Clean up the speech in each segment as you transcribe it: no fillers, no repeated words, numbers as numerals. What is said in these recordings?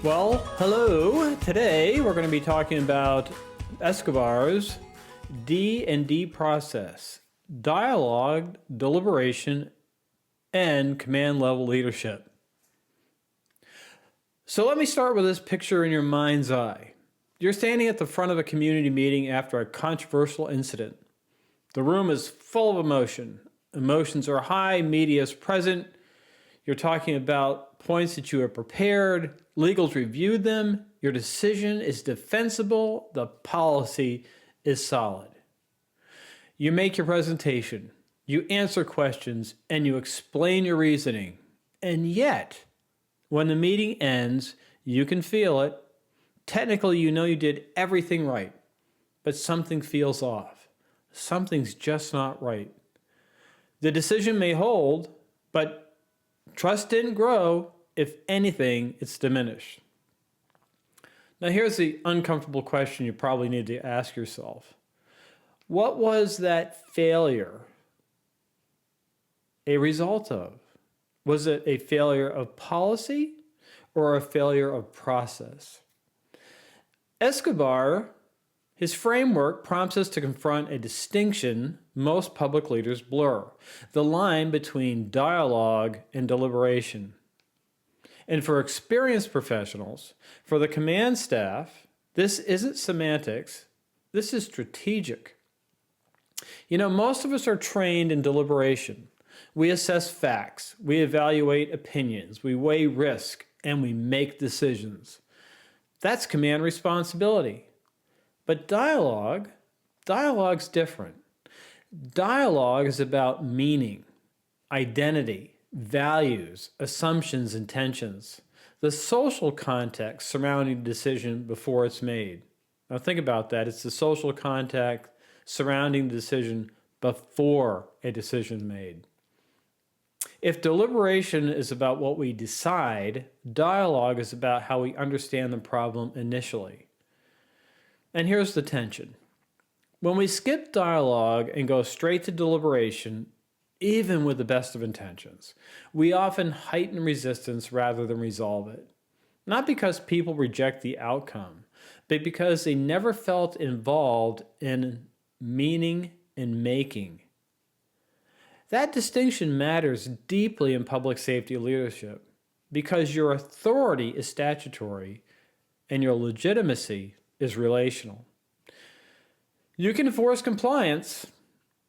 Well, hello. Today we're going to be talking about Escobar's D&D process, dialogue, deliberation, and command level leadership. So let me start with this picture in your mind's eye. You're standing at the front of a community meeting after a controversial incident. The room is full of emotion. Emotions are high, media is present. You're talking about points that you have prepared, legal's reviewed them, your decision is defensible, the policy is solid. You make your presentation, you answer questions, and you explain your reasoning. And yet, when the meeting ends, you can feel it. Technically, you know you did everything right, but something feels off. Something's just not right. The decision may hold, but trust didn't grow. If anything, it's diminished. Now, here's the uncomfortable question you probably need to ask yourself. What was that failure a result of? Was it a failure of policy or a failure of process? Escobar, his framework prompts us to confront a distinction most public leaders blur, the line between dialogue and deliberation. And for experienced professionals, for the command staff, this isn't semantics, this is strategic. You know, most of us are trained in deliberation. We assess facts, we evaluate opinions, we weigh risk, and we make decisions. That's command responsibility. But dialogue's different. Dialogue is about meaning, identity, values, assumptions, intentions, the social context surrounding the decision before it's made. Now think about that. It's the social context surrounding the decision before a decision is made. If deliberation is about what we decide, dialogue is about how we understand the problem initially. And here's the tension. When we skip dialogue and go straight to deliberation, even with the best of intentions, we often heighten resistance rather than resolve it. Not because people reject the outcome, but because they never felt involved in meaning and making. That distinction matters deeply in public safety leadership because your authority is statutory and your legitimacy is relational. You can enforce compliance,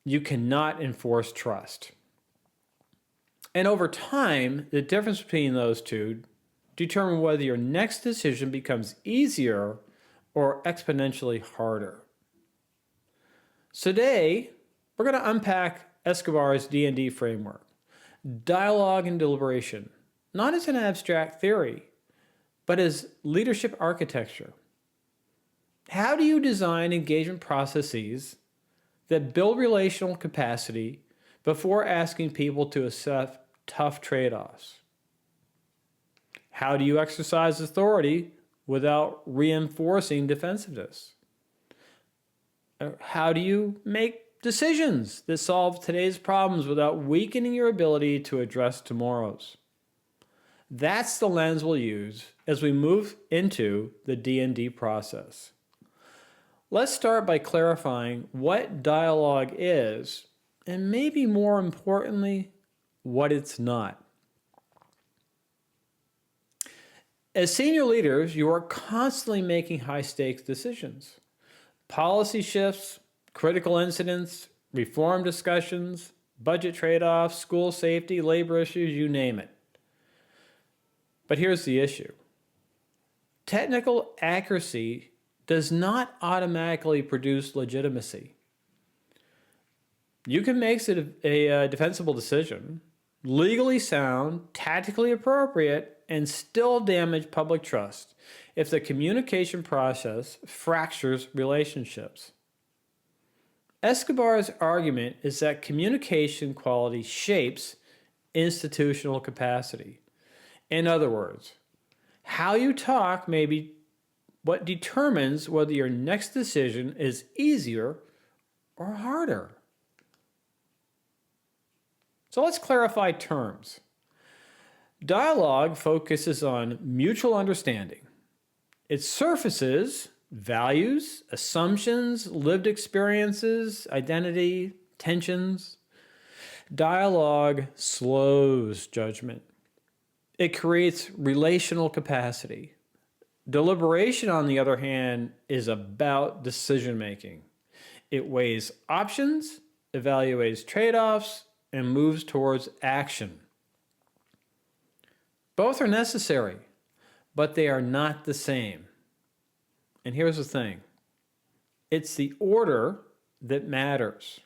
you cannot enforce trust. And over time, the difference between those two determine whether your next decision becomes easier or exponentially harder. So today, we're going to unpack Escobar's D&D framework, dialogue and deliberation, not as an abstract theory, but as leadership architecture. How do you design engagement processes that build relational capacity before asking people to accept tough trade-offs? How do you exercise authority without reinforcing defensiveness? How do you make decisions that solve today's problems without weakening your ability to address tomorrow's? That's the lens we'll use as we move into the D&D process. Let's start by clarifying what dialogue is, and maybe more importantly, what it's not. As senior leaders, you are constantly making high-stakes decisions. Policy shifts, critical incidents, reform discussions, budget trade-offs, school safety, labor issues, you name it. But here's the issue. Technical accuracy does not automatically produce legitimacy. You can make it a defensible decision, legally sound, tactically appropriate, and still damage public trust if the communication process fractures relationships. Escobar's argument is that communication quality shapes institutional capacity. In other words, how you talk may be what determines whether your next decision is easier or harder. So let's clarify terms. Dialogue focuses on mutual understanding. It surfaces values, assumptions, lived experiences, identity, tensions. Dialogue slows judgment. It creates relational capacity. Deliberation, on the other hand, is about decision making. It weighs options, evaluates trade offs, and moves towards action. Both are necessary, but they are not the same. And here's the thing, it's the order that matters.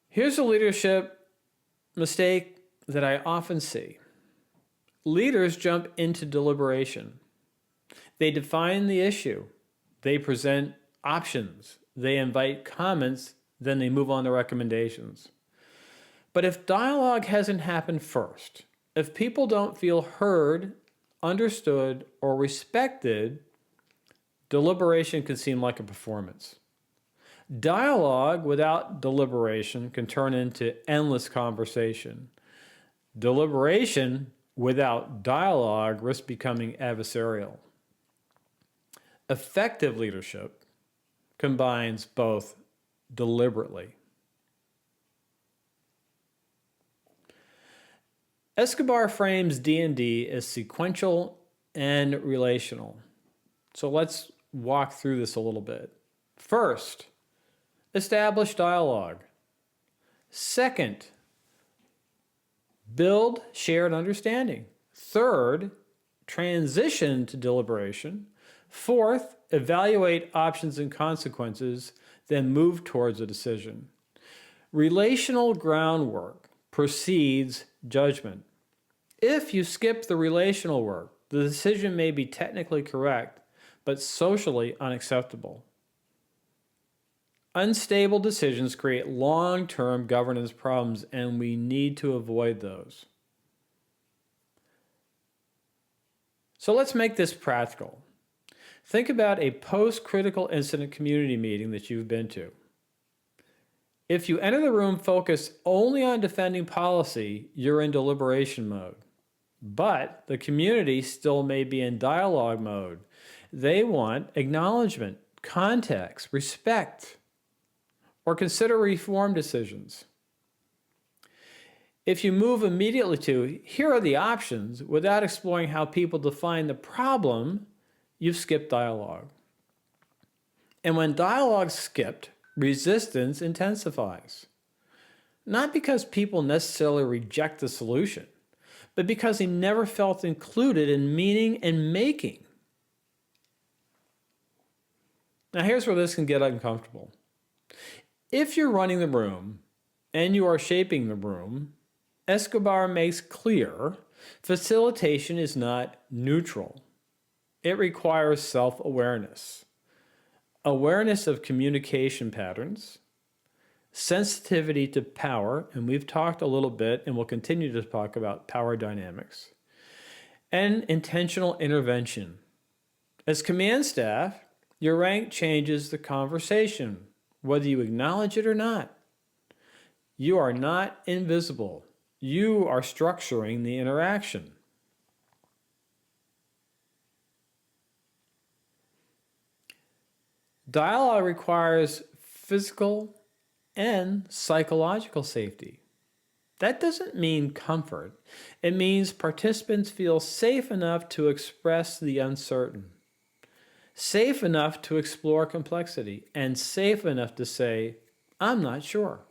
Here's a leadership mistake that I often see. Leaders jump into deliberation. They define the issue. They present options. They invite comments. Then they move on to recommendations. But if dialogue hasn't happened first, if people don't feel heard, understood, or respected, deliberation can seem like a performance. Dialogue without deliberation can turn into endless conversation. Deliberation without dialogue risks becoming adversarial. Effective leadership combines both deliberately. Escobar frames D&D as sequential and relational. So let's walk through this a little bit. First, establish dialogue. Second, build shared understanding. Third, transition to deliberation. Fourth, evaluate options and consequences, then move towards a decision. Relational groundwork precedes judgment. If you skip the relational work, the decision may be technically correct, but socially unacceptable. Unstable decisions create long-term governance problems, and we need to avoid those. So let's make this practical. Think about a post-critical incident community meeting that you've been to. If you enter the room focused only on defending policy, you're in deliberation mode. But the community still may be in dialogue mode. They want acknowledgement, context, respect, or consider reform decisions. If you move immediately to, here are the options, without exploring how people define the problem, you've skipped dialogue. And when dialogue's skipped, resistance intensifies. Not because people necessarily reject the solution, but because they never felt included in meaning and making. Now here's where this can get uncomfortable. If you're running the room and you are shaping the room, Escobar makes clear facilitation is not neutral. It requires self-awareness, awareness of communication patterns, sensitivity to power, and we've talked a little bit and we'll continue to talk about power dynamics, and intentional intervention. As command staff, your rank changes the conversation, whether you acknowledge it or not. You are not invisible. You are structuring the interaction. Dialogue requires physical and psychological safety. That doesn't mean comfort. It means participants feel safe enough to express the uncertain, safe enough to explore complexity, and safe enough to say, I'm not sure.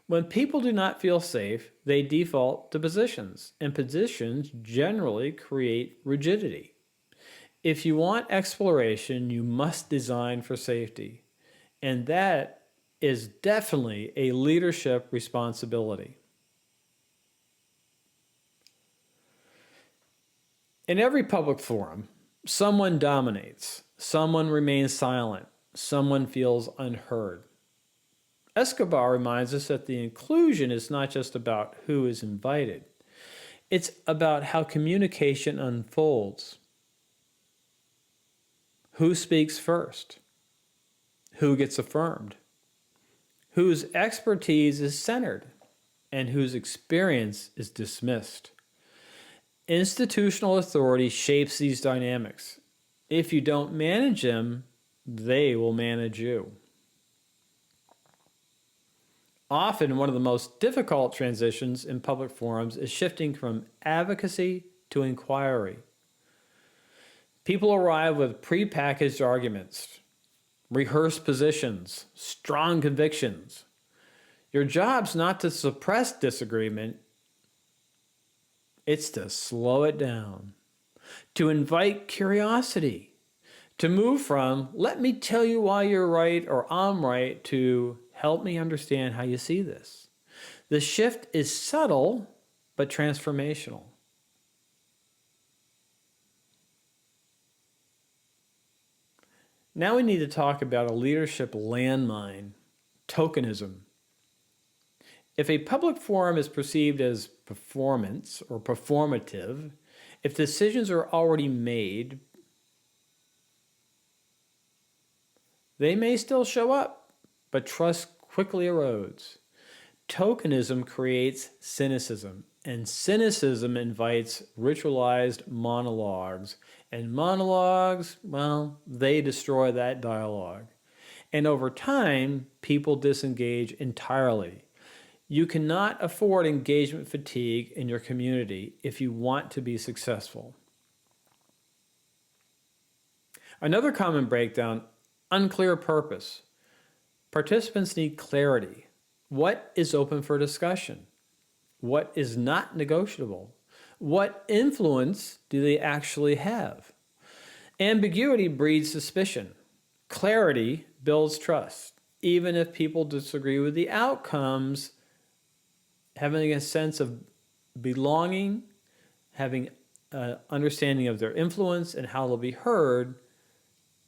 When people do not feel safe, they default to positions, and positions generally create rigidity. If you want exploration, you must design for safety, and that is definitely a leadership responsibility. In every public forum, someone dominates, someone remains silent, someone feels unheard. Escobar reminds us that the inclusion is not just about who is invited. It's about how communication unfolds. Who speaks first? Who gets affirmed? whose expertise is centered and whose experience is dismissed. Institutional authority shapes these dynamics. If you don't manage them, they will manage you. Often, one of the most difficult transitions in public forums is shifting from advocacy to inquiry. People arrive with prepackaged arguments, rehearsed positions, strong convictions. Your job's not to suppress disagreement, it's to slow it down, to invite curiosity, to move from, let me tell you why you're right or I'm right, to help me understand how you see this. The shift is subtle but transformational. Now we need to talk about a leadership landmine, tokenism. If a public forum is perceived as performance or performative, if decisions are already made, they may still show up, but trust quickly erodes. Tokenism creates cynicism, and cynicism invites ritualized monologues. And monologues, well, they destroy that dialogue. And over time, people disengage entirely. You cannot afford engagement fatigue in your community if you want to be successful. Another common breakdown, unclear purpose. Participants need clarity. What is open for discussion? What is not negotiable? What influence do they actually have? Ambiguity breeds suspicion. Clarity builds trust. Even if people disagree with the outcomes, having a sense of belonging, having an understanding of their influence and how they'll be heard,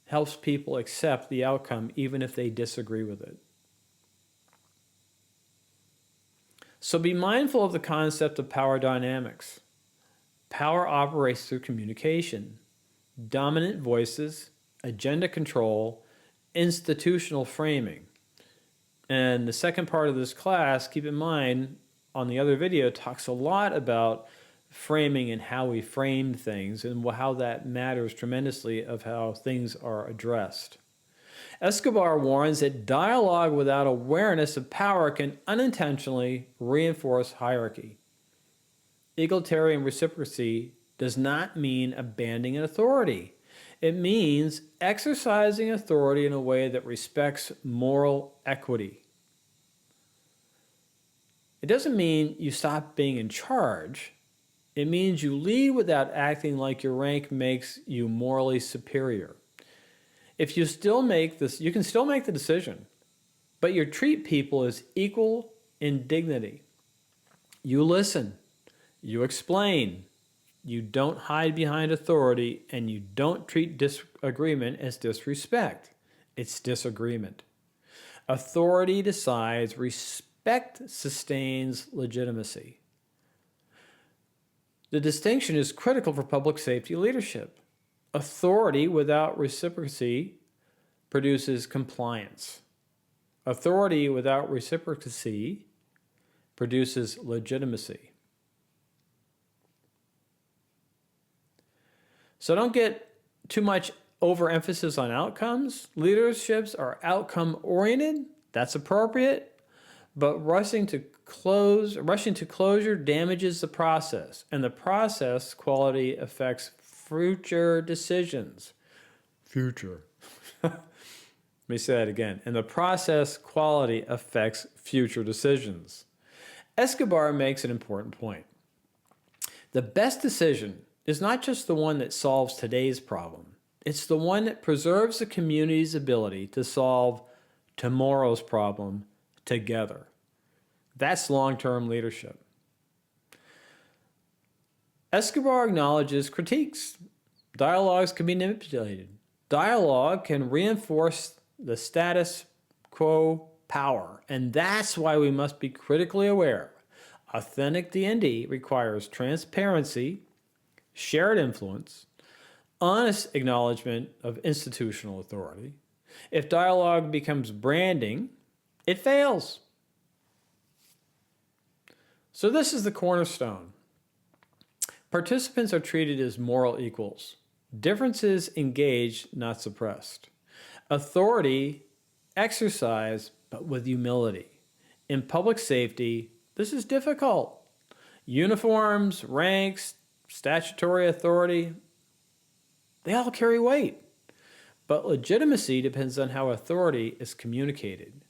helps people accept the outcome even if they disagree with it. So be mindful of the concept of power dynamics. Power operates through communication, dominant voices, agenda control, institutional framing. And the second part of this class, keep in mind, on the other video, talks a lot about framing and how we frame things and how that matters tremendously of how things are addressed. Escobar warns that dialogue without awareness of power can unintentionally reinforce hierarchy. Egalitarian reciprocity does not mean abandoning authority. It means exercising authority in a way that respects moral equity. It doesn't mean you stop being in charge. It means you lead without acting like your rank makes you morally superior. If you still make this, you can still make the decision, but you treat people as equal in dignity. You listen, you explain, you don't hide behind authority, and you don't treat disagreement as disrespect. It's disagreement. Authority decides, respect sustains legitimacy. The distinction is critical for public safety leadership. Authority without reciprocity produces compliance. Authority without reciprocity produces legitimacy. So don't get too much overemphasis on outcomes. Leaderships are outcome-oriented. That's appropriate. But rushing to closure damages the process, and the process quality affects future decisions. Future. Let me say that again. And the process quality affects future decisions. Escobar makes an important point. The best decision is not just the one that solves today's problem. It's the one that preserves the community's ability to solve tomorrow's problem together. That's long-term leadership. Escobar acknowledges critiques. Dialogues can be manipulated. Dialogue can reinforce the status quo power, and that's why we must be critically aware. Authentic D&D requires transparency, shared influence, honest acknowledgement of institutional authority. If dialogue becomes branding, It fails. So this is the cornerstone. Participants are treated as moral equals. Differences engaged, not suppressed. Authority exercised, but with humility. In public safety, this is difficult. Uniforms, ranks, statutory authority, they all carry weight. But legitimacy depends on how authority is communicated.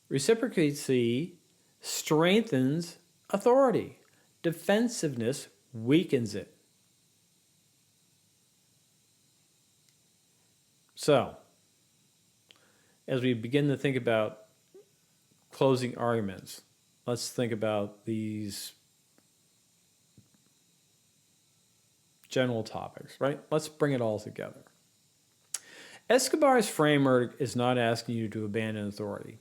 Reciprocity strengthens authority. Defensiveness weakens it. So, as we begin to think about closing arguments, let's think about these general topics, right? Let's bring it all together. Escobar's framework is not asking you to abandon authority.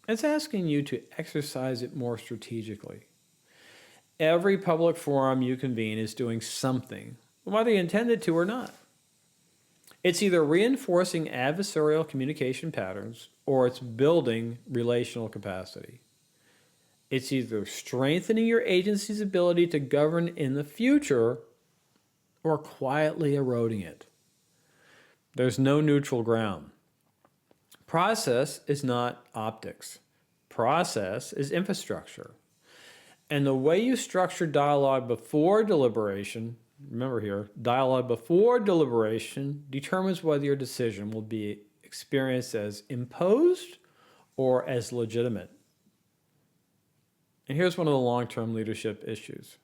It's asking you to exercise it more strategically. Every public forum you convene is doing something, whether you intended to or not. It's either reinforcing adversarial communication patterns or it's building relational capacity. It's either strengthening your agency's ability to govern in the future or quietly eroding it. There's no neutral ground. Process is not optics. Process is infrastructure. And the way you structure dialogue before deliberation, remember here, dialogue before deliberation determines whether your decision will be experienced as imposed or as legitimate. And here's one of the long-term leadership issues.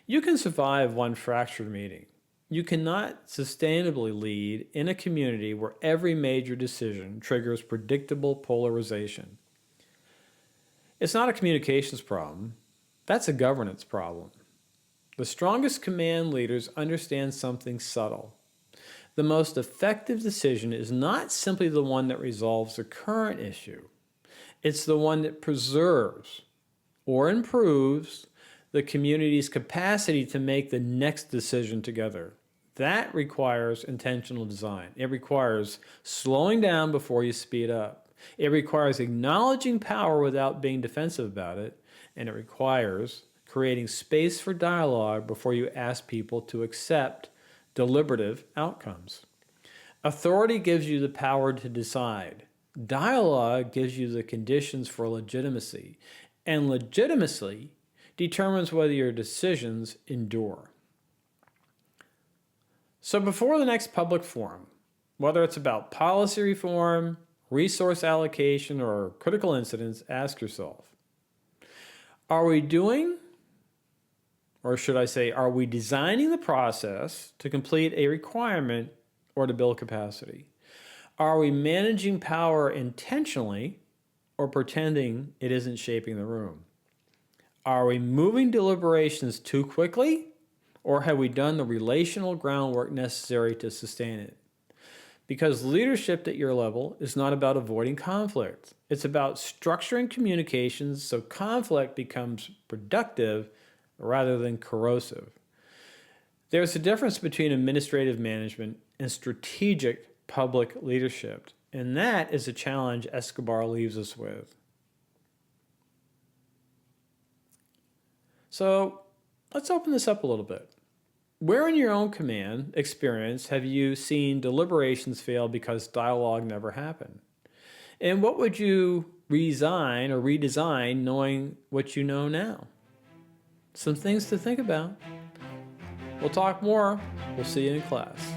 You can survive one fractured meeting. You cannot sustainably lead in a community where every major decision triggers predictable polarization. It's not a communications problem. That's a governance problem. The strongest command leaders understand something subtle. The most effective decision is not simply the one that resolves the current issue. It's the one that preserves or improves the community's capacity to make the next decision together. That requires intentional design. It requires slowing down before you speed up. It requires acknowledging power without being defensive about it. And it requires creating space for dialogue before you ask people to accept deliberative outcomes. Authority gives you the power to decide. Dialogue gives you the conditions for legitimacy. And legitimacy determines whether your decisions endure. So before the next public forum, whether it's about policy reform, resource allocation, or critical incidents, ask yourself, are we doing, or should I say, are we designing the process to complete a requirement or to build capacity? Are we managing power intentionally or pretending it isn't shaping the room? Are we moving deliberations too quickly, or have we done the relational groundwork necessary to sustain it? Because leadership at your level is not about avoiding conflict. It's about structuring communications so conflict becomes productive rather than corrosive. There's a difference between administrative management and strategic public leadership, and that is a challenge Escobar leaves us with. So let's open this up a little bit. Where in your own command experience have you seen deliberations fail because dialogue never happened? And what would you resign or redesign knowing what you know now? Some things to think about. We'll talk more. We'll see you in class.